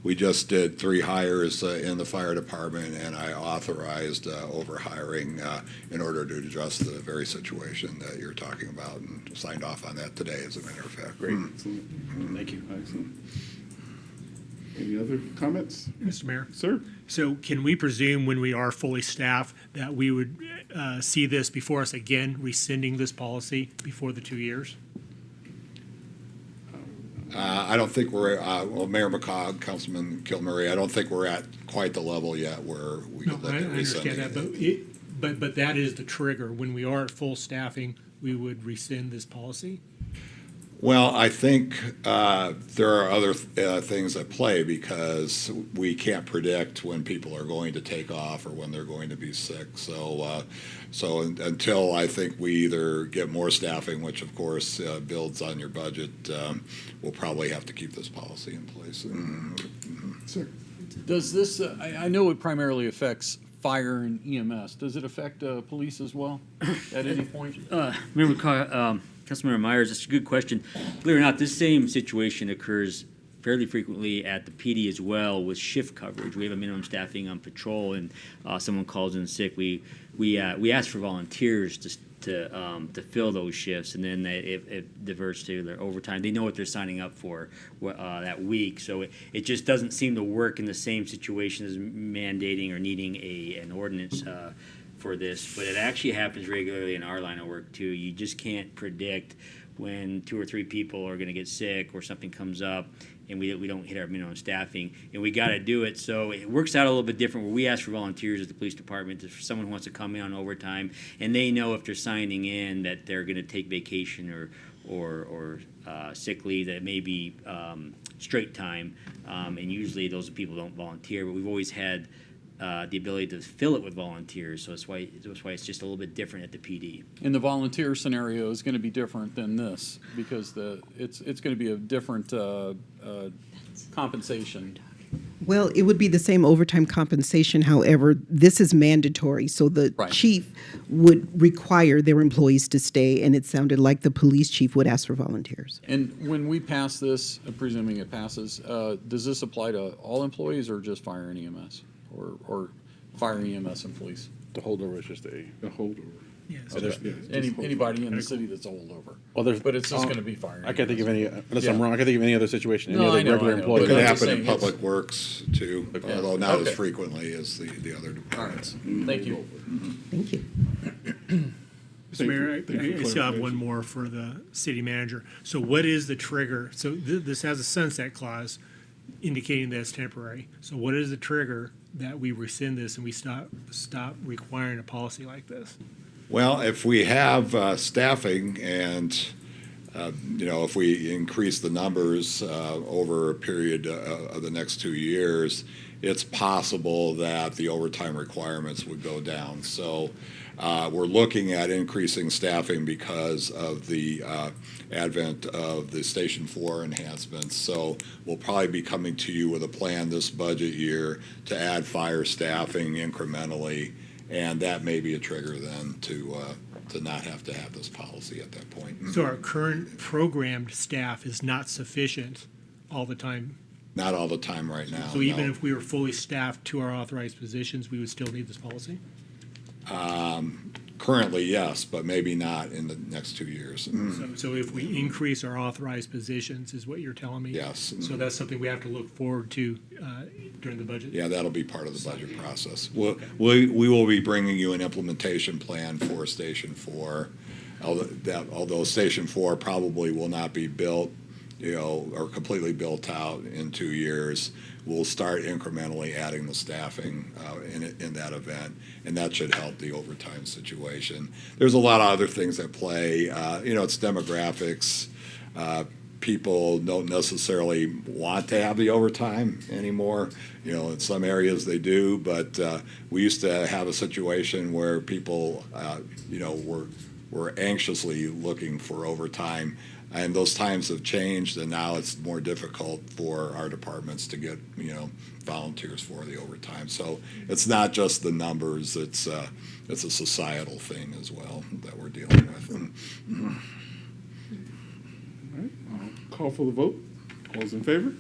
we just did 3 hires in the fire department, and I authorized overhiring in order to address the very situation that you're talking about, and signed off on that today, as a matter of fact. Great. Excellent. Thank you. Excellent. Any other comments? Mr. Mayor. Sir? So can we presume when we are fully staffed that we would see this before us again, rescinding this policy before the 2 years? I don't think we're, well, Mayor McCaw, Councilman Kilmurray, I don't think we're at quite the level yet where we No, could look I at understand rescinding that, it. but that is the trigger. When we are at full staffing, we would rescind this policy? Well, I think there are other things at play, because we can't predict when people are going to take off or when they're going to be sick. So, until I think we either get more staffing, which of course builds on your budget, we'll probably have to keep this policy in place. Sir? Does this, I know it primarily affects fire and EMS. Does it affect police as well at any point? Remember, Councilmember Myers, it's a good question. Believe it or not, this same situation occurs fairly frequently at the PD as well with shift coverage. We have a minimum staffing on patrol, and someone calls in sick. We ask for volunteers to fill those shifts, and then it diverts to their overtime. They know what they're signing up for that week, so it just doesn't seem to work in the same situation as mandating or needing an ordinance for this, but it actually happens regularly in our line of work too. You just can't predict when 2 or 3 people are going to get sick or something comes up and we don't hit our minimum staffing, and we got to do it. So it works out a little bit different where we ask for volunteers at the police department if someone wants to come in on overtime, and they know if they're signing in that they're going to take vacation or sick leave, that may be straight time, and usually those people don't volunteer, but we've always had the ability to fill it with volunteers, so that's why it's just a little bit different at the PD. And the volunteer scenario is going to be different than this because it's going to be a different compensation. Well, it would be the same overtime compensation. However, this is mandatory, so the Right. chief would require their employees to stay, and it sounded like the police chief would ask for volunteers. And when we pass this, presuming it passes, does this apply to all employees or just fire and EMS? Or fire EMS employees? The holdover is just A holdover. Yes. So there's anybody in the city that's a holdover. Well, but it's just going to be fire. I can't think of any, unless Yeah. I'm wrong, I can't think of any other situation, any No, other I know, regular I know. employee. It But could I'm happen just in saying public works too, Okay. although not Okay. as frequently as the other All right. departments. Thank you. Thank you. Mr. Mayor, Thank you for I still have clarification. one more for the city manager. So what is the trigger? So this has a sunset clause indicating that it's temporary. So what is the trigger that we rescind this and we stop requiring a policy like this? Well, if we have staffing and, if we increase the numbers over a period of the next 2 years, it's possible that the overtime requirements would go down. So we're looking at increasing staffing because of the advent of the Station 4 enhancements. So we'll probably be coming to you with a plan this budget year to add fire staffing incrementally, and that may be a trigger then to not have to have this policy at that point. So our current programmed staff is not sufficient all the time Not all the time right now. So even no. if we were fully staffed to our authorized positions, we would still need this policy? Currently, yes, but maybe not in the next 2 years. So if we increase our authorized positions, is what you're telling me? Yes. So that's something we have to look forward to during the budget? Yeah, that'll be part of the budget process. We will be bringing you an implementation plan for Station 4. Although Station 4 probably will not be built, or completely built out in 2 years, we'll start incrementally adding the staffing in that event, and that should help the overtime situation. There's a lot of other things at play. It's demographics. People don't necessarily want to have the overtime anymore. In some areas they do, but we used to have a situation where people, were anxiously looking for overtime. And those times have changed, and now it's more difficult for our departments to get, volunteers for the overtime. So it's not just the numbers; it's a societal thing as well that we're dealing with. All right, I'll call for the vote. All those in favor?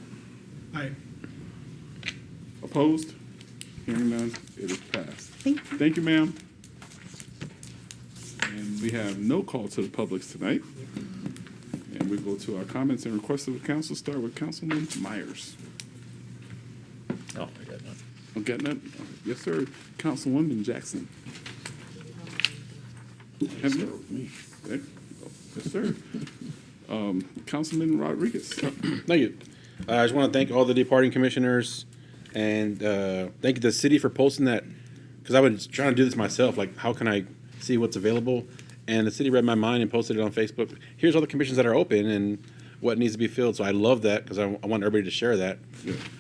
Aye. Opposed? Hearing none, it is passed. Thank you. Thank you, ma'am. And we have no call to the public tonight. And we go to our comments and requests of the council. Start with Councilman Myers. Oh, I got none. I'm getting that? Yes, sir. Councilwoman Jackson. Have you? There you go. Yes, sir. Councilman Rodriguez. Thank you. I just want to thank all the departing commissioners, and thank the city for posting that, because I was trying to do this myself. Like, how can I see what's available? And the city read my mind and posted it on Facebook. Here's all the commissions that are open and what needs to be filled. So I love that, because I want everybody to share that.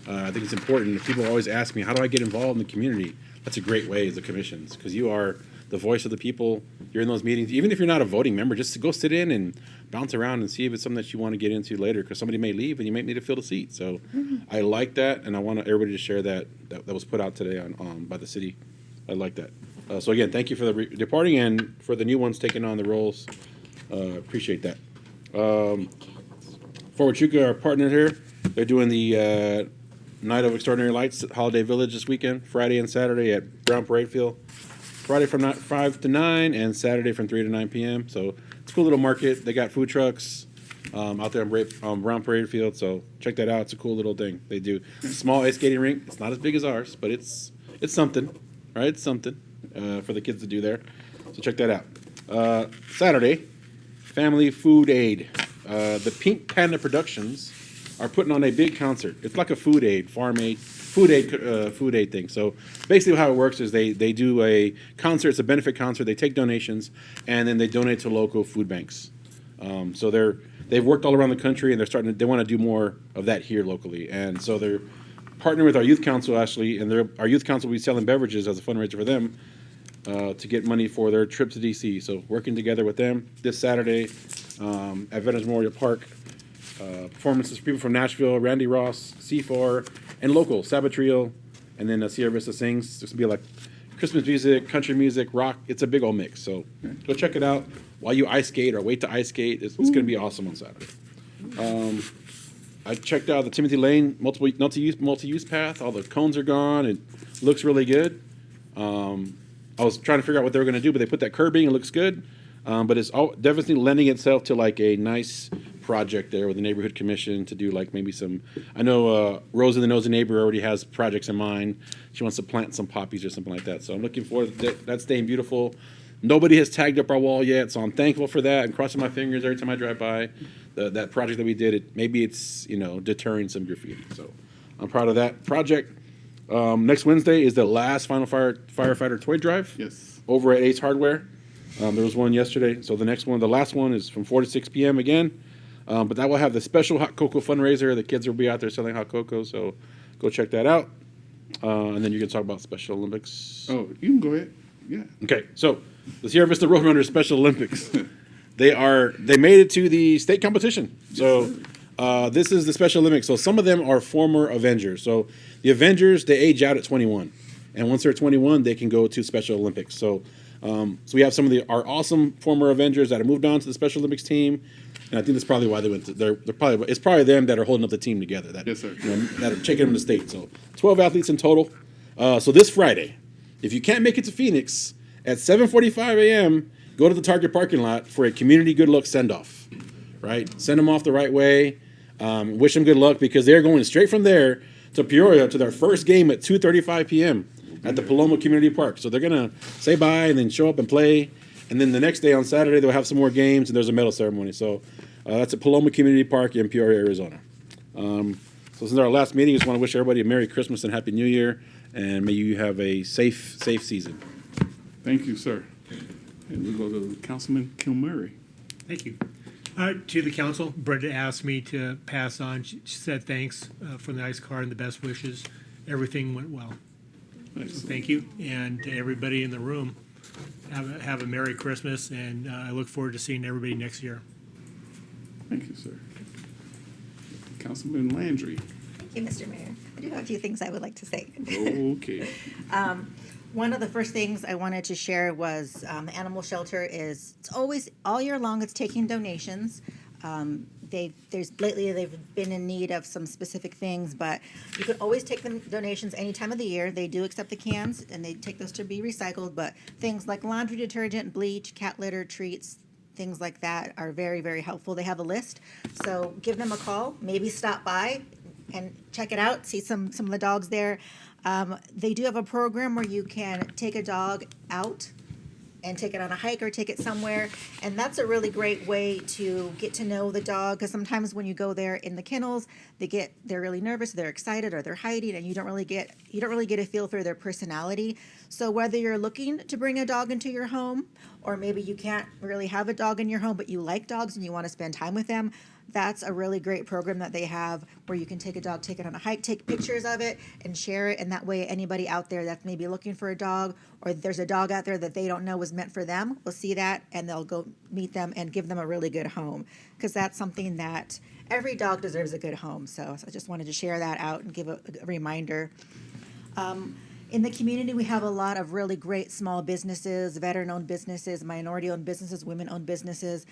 I think it's important. People always ask me, how do I get involved in the community? That's a great way, as the commissions, because you are the voice of the people. You're in those meetings. Even if you're not a voting member, just to go sit in and bounce around and see if it's something that you want to get into later, because somebody may leave and you might need to fill the seat. So I like that, and I want everybody to share that was put out today on by the city. I like that. So again, thank you for the departing and for the new ones taking on the roles. Appreciate that. Fort Huachuca, our partner here, they're doing the Night of Extraordinary Lights at Holiday Village this weekend, Friday and Saturday at Brown Parade Field. Friday from 5 to 9 and Saturday from 3 to 9 p.m. So it's a cool little market. They got food trucks out there on Brown Parade Field. So check that out. It's a cool little thing. They do small ice skating rink. It's not as big as ours, but it's something, right? It's something for the kids to do there. So check that out. Saturday, Family Food Aid. The Pink Panda Productions are putting on a big concert. It's like a food aid, farm aid, food aid thing. So basically how it works is they do a concert. It's a benefit concert. They take donations, and then they donate to local food banks. So they've worked all around the country, and they want to do more of that here locally. And so they're partnering with our youth council, actually, and our youth council will be selling beverages as a fundraiser for them to get money for their trip to DC. So working together with them this Saturday at Veterans Memorial Park. Performances for people from Nashville, Randy Ross, C4, and local, Sabatrio, and then Sierra Vista Sings. This will be like Christmas music, country music, rock. It's a big old mix. So go check it out while you ice skate or wait to ice skate. It's going to be awesome on Saturday. I checked out the Timothy Lane multi-use path. All the cones are gone. It looks really good. I was trying to figure out what they were going to do, but they put that curbing. It looks good. But it's definitely lending itself to like a nice project there with the neighborhood commission to do like maybe some. I know Rosa, the nosy neighbor, already has projects in mind. She wants to plant some poppies or something like that. So I'm looking forward to that staying beautiful. Nobody has tagged up our wall yet, so I'm thankful for that. I'm crossing my fingers every time I drive by. That project that we did, maybe it's deterring some graffiti. So I'm proud of that project. Next Wednesday is the last Final Firefighter Toy Drive. Yes. Over at Ace Hardware. There was one yesterday, so the last one is from 4 to 6 p.m. again. But that will have the special hot cocoa fundraiser. The kids will be out there selling hot cocoa, so go check that out. And then you can talk about Special Olympics. Oh, you can go ahead. Yeah. Okay, so the Sierra Vista Roadrunners Special Olympics. They made it to the state competition. So this is the Special Olympics. So some of them are former Avengers. So the Avengers, they age out at 21. And once they're 21, they can go to Special Olympics. So we have some of our awesome former Avengers that have moved on to the Special Olympics team. And I think that's probably why they went to, it's probably them that are holding up the team together. That, Yes, sir. That are taking them to state. So 12 athletes in total. So this Friday, if you can't make it to Phoenix, at 7:45 a.m., go to the Target parking lot for a community good luck send-off, right? Send them off the right way. Wish them good luck because they're going straight from there to Peoria to their first game at 2:35 p.m. at the Paloma Community Park. So they're going to say bye and then show up and play. And then the next day on Saturday, they'll have some more games and there's a medal ceremony. So that's at Paloma Community Park in Peoria, Arizona. So since our last meeting, I just want to wish everybody a Merry Christmas and Happy New Year. And may you have a safe season. Thank you, sir. And we go to Councilman Kilmurray. Thank you. To the council, Brenda asked me to pass on. She said thanks for the nice card and the best wishes. Everything went well. So thank you. And to everybody in the room, have a Merry Christmas, and I look forward to seeing everybody next year. Thank you, sir. Councilman Landry. Thank you, Mr. Mayor. I do have a few things I would like to say. Okay. One of the first things I wanted to share was the animal shelter it's always, all year long, it's taking donations. Lately they've been in need of some specific things, but you can always take them donations any time of the year. They do accept the cans and they take those to be recycled, but things like laundry detergent, bleach, cat litter, treats, things like that are very, very helpful. They have a list, so give them a call, maybe stop by and check it out, see some of the dogs there. They do have a program where you can take a dog out and take it on a hike or take it somewhere, and that's a really great way to get to know the dog, because sometimes when you go there in the kennels, they're really nervous, they're excited, or they're hiding, and you don't really get a feel for their personality. So whether you're looking to bring a dog into your home, or maybe you can't really have a dog in your home but you like dogs and you want to spend time with them, that's a really great program that they have where you can take a dog, take it on a hike, take pictures of it, and share it. And that way, anybody out there that's maybe looking for a dog, or there's a dog out there that they don't know was meant for them, will see that and they'll go meet them and give them a really good home. Because that's something that every dog deserves, a good home. So I just wanted to share that out and give a reminder. In the community, we have a lot of really great small businesses, veteran-owned businesses, minority-owned businesses, women-owned businesses,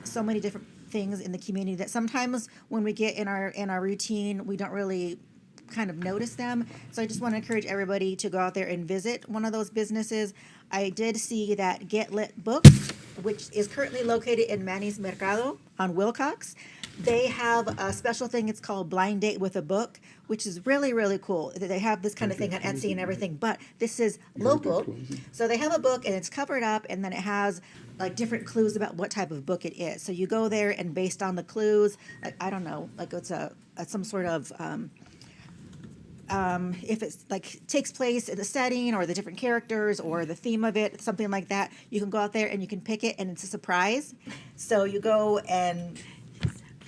so many different things in the community that sometimes when we get in our routine, we don't really kind of notice them. So I just want to encourage everybody to go out there and visit one of those businesses. I did see that Get Lit Books, which is currently located in Manny's Mercado on Wilcox. They have a special thing, it's called Blind Date with a Book, which is really, really cool. They have this kind of thing on Etsy and everything, but this is local. So they have a book and it's covered up, and then it has like different clues about what type of book it is. So you go there and based on the clues, like, I don't know, like it's some sort of, if it's like takes place in the setting or the different characters or the theme of it, something like that, you can go out there and you can pick it and it's a surprise. So you go and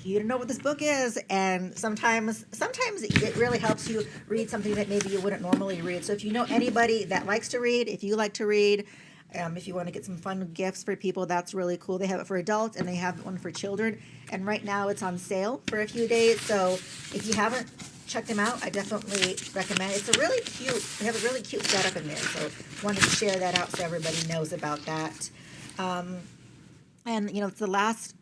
you don't know what this book is, and sometimes it really helps you read something that maybe you wouldn't normally read. So if you know anybody that likes to read, if you like to read, if you want to get some fun gifts for people, that's really cool. They have it for adults and they have one for children, and right now it's on sale for a few days. So if you haven't checked them out, I definitely recommend it. It's a really cute, they have a really cute setup in there, so wanted to share that out so everybody knows about that. And it's the last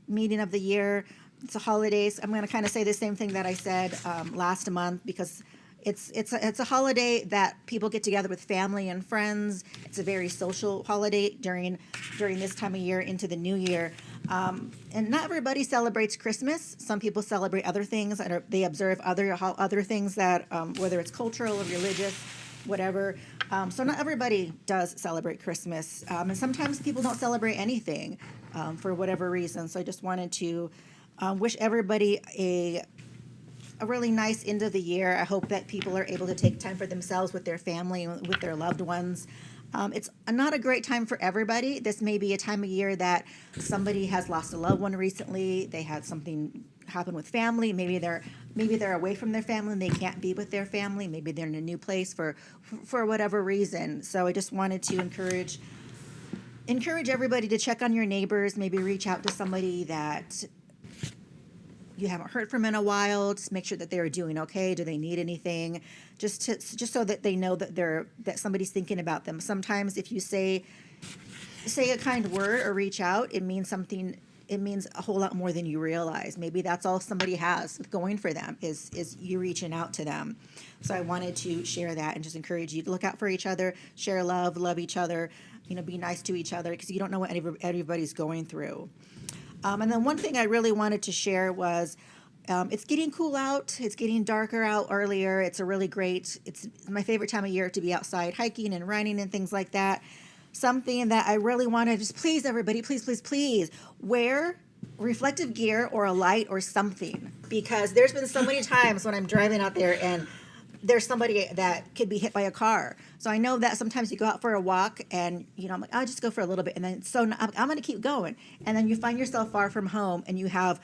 meeting of the year. It's the holidays. I'm going to kind of say the same thing that I said last month, because it's a holiday that people get together with family and friends. It's a very social holiday during this time of year into the new year. And not everybody celebrates Christmas. Some people celebrate other things, and they observe other things that whether it's cultural or religious, whatever. So not everybody does celebrate Christmas, and sometimes people don't celebrate anything for whatever reason. So I just wanted to wish everybody a really nice end of the year. I hope that people are able to take time for themselves with their family, with their loved ones. It's not a great time for everybody. This may be a time of year that somebody has lost a loved one recently. They had something happen with family. Maybe they're away from their family and they can't be with their family. Maybe they're in a new place for whatever reason. So I just wanted to encourage everybody to check on your neighbors. Maybe reach out to somebody that you haven't heard from in a while. Just make sure that they're doing okay. Do they need anything? Just so that they know that somebody's thinking about them. Sometimes if you say a kind word or reach out, it means something it means a whole lot more than you realize. Maybe that's all somebody has going for them is you reaching out to them. So I wanted to share that and just encourage you to look out for each other, share love each other, be nice to each other, because you don't know what everybody's going through. And then one thing I really wanted to share was, it's getting cool out. It's getting darker out earlier. It's it's my favorite time of year to be outside hiking and running and things like that. Something that I really want to just please everybody, please wear reflective gear or a light or something, because there's been so many times when I'm driving out there and there's somebody that could be hit by a car. So I know that sometimes you go out for a walk and, I'm like, I'll just go for a little bit. And then I'm going to keep going. And then you find yourself far from home and you have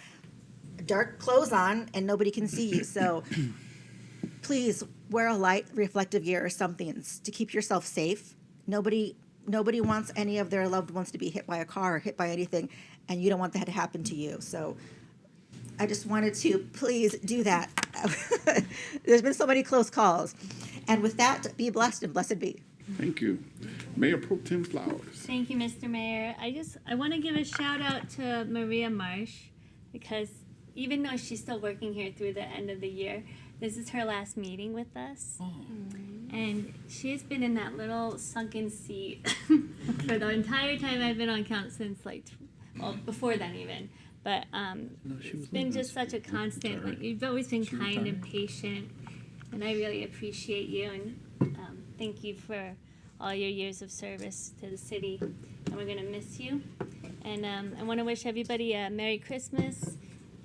dark clothes on and nobody can see you. So please wear a light reflective gear or something to keep yourself safe. Nobody wants any of their loved ones to be hit by a car or hit by anything, and you don't want that to happen to you. So I just wanted to please do that. There's been so many close calls. And with that, be blessed and blessed be. Thank you. Mayor Pro Tem Flowers. Thank you, Mr. Mayor. I want to give a shout out to Maria Marsh, because even though she's still working here through the end of the year, this is her last meeting with us. And she's been in that little sunken seat for the entire time I've been on council, since before then even. But it's been just such a constant, you've always been kind and patient, and I really appreciate you, and thank you for all your years of service to the city, and we're gonna miss you. And I wanna wish everybody a Merry Christmas,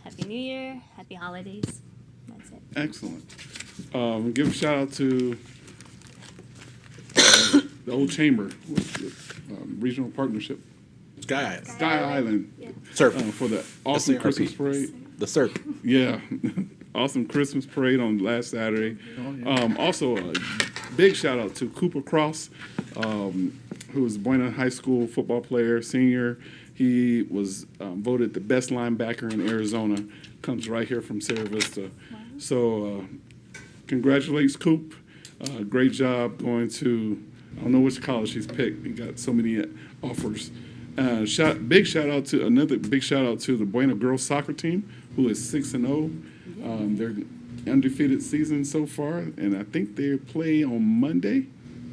Happy New Year, Happy Holidays. That's it. Excellent. Give a shout out to the old chamber, regional partnership. Sky Island. Yeah. For the awesome Christmas parade. The SERP. Yeah, awesome Christmas parade on last Saturday. Also, a big shout out to Cooper Cross, who is Buena High School football player, senior. He was voted the best linebacker in Arizona. Comes right here from Sierra Vista. So, congratulations, Coop. Great job going to, I don't know which college he's picked. He got so many offers. Big shout out to the Buena girls soccer team, who is 6-0. They're undefeated season so far, and I think they play on Monday,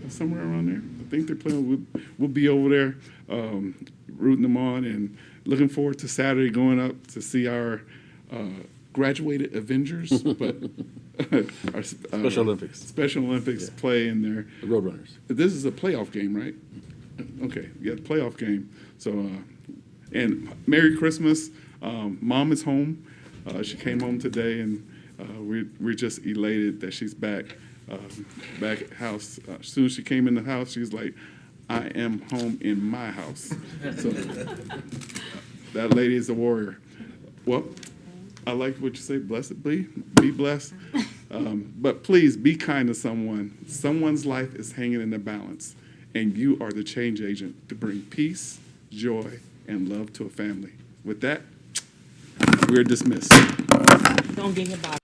somewhere around there. I think they're playing. We'll be over there rooting them on, and looking forward to Saturday going up to see our graduated Avengers, but our Special Olympics play in there. The Roadrunners. This is a playoff game, right? Okay, yeah, playoff game. So, and Merry Christmas. Mom is home. She came home today, and we're just elated that she's back at house. As soon as she came in the house, she's like, I am home in my house. So that lady is a warrior. Well, I like what you say, blessed be blessed. But please be kind to someone. Someone's life is hanging in the balance, and you are the change agent to bring peace, joy, and love to a family. With that, we're dismissed. Don't get your body.